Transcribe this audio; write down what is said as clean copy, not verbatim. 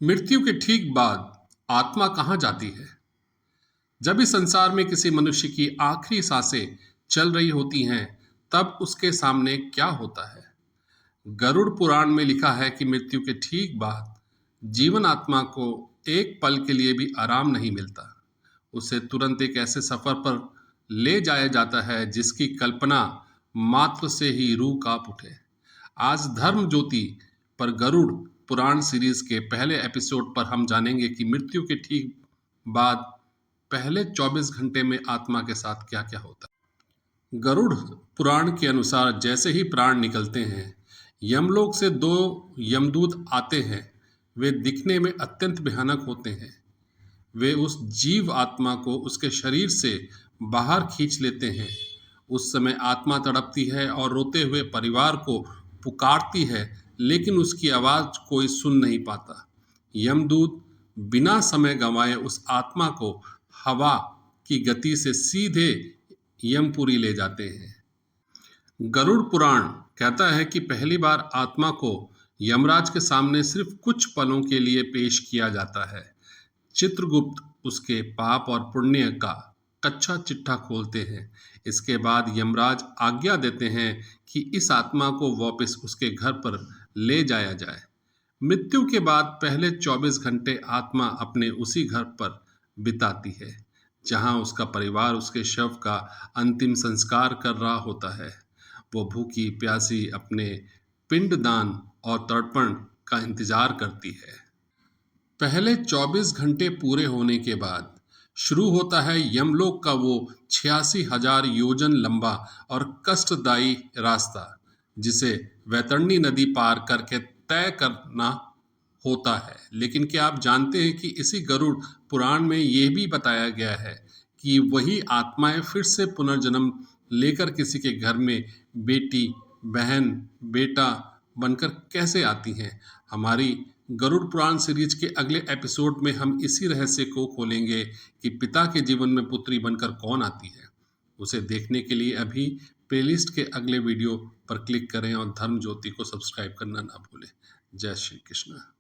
मृत्यु के ठीक बाद आत्मा कहाँ जाती है? जब इस संसार में किसी मनुष्य की आखिरी सांसें चल रही होती हैं, तब उसके सामने क्या होता है? गरुड़ पुराण में लिखा है कि मृत्यु के ठीक बाद जीवन आत्मा को एक पल के लिए भी आराम नहीं मिलता। उसे तुरंत एक ऐसे सफर पर ले जाया जाता है जिसकी कल्पना मात्र से ही रूह कांप उठे। आज धर्म ज्योति पर गरुड़ पुराण सीरीज के पहले एपिसोड पर हम जानेंगे कि मृत्यु के ठीक बाद पहले 24 घंटे में आत्मा के साथ क्या क्या होता है। गरुड़ पुराण के अनुसार जैसे ही प्राण निकलते हैं, यमलोक से दो यमदूत आते हैं। वे दिखने में अत्यंत भयानक होते हैं। वे उस जीव आत्मा को उसके शरीर से बाहर खींच लेते हैं। उस समय आत्मा तड़पती है और रोते हुए परिवार को पुकारती है, लेकिन उसकी आवाज़ कोई सुन नहीं पाता। यमदूत बिना समय गंवाए उस आत्मा को हवा की गति से सीधे यमपुरी ले जाते हैं। गरुड़ पुराण कहता है कि पहली बार आत्मा को यमराज के सामने सिर्फ कुछ पलों के लिए पेश किया जाता है। चित्रगुप्त उसके पाप और पुण्य का कच्चा चिट्ठा खोलते हैं। इसके बाद यमराज आज्ञा देते हैं कि इस आत्मा को वापस उसके घर पर ले जाया जाए। मृत्यु के बाद पहले 24 घंटे आत्मा अपने उसी घर पर बिताती है, जहां उसका परिवार उसके शव का अंतिम संस्कार कर रहा होता है। वो भूखी प्यासी अपने पिंडदान और तर्पण का इंतजार करती है। पहले 24 घंटे पूरे होने के बाद शुरू होता है यमलोक का वो 86,000 योजन लंबा और कष्टदायी रास्ता, जिसे वैतरणी नदी पार करके तय करना होता है। लेकिन क्या आप जानते हैं कि इसी गरुड़ पुराण में ये भी बताया गया है कि वही आत्माएं फिर से पुनर्जन्म लेकर किसी के घर में बेटी, बहन, बेटा बनकर कैसे आती हैं। हमारी गरुड़ पुराण सीरीज के अगले एपिसोड में हम इसी रहस्य को खोलेंगे कि पिता के जीवन में पुत्री बनकर कौन आती है। उसे देखने के लिए अभी प्लेलिस्ट के अगले वीडियो पर क्लिक करें और धर्म ज्योति को सब्सक्राइब करना ना भूलें। जय श्री कृष्ण।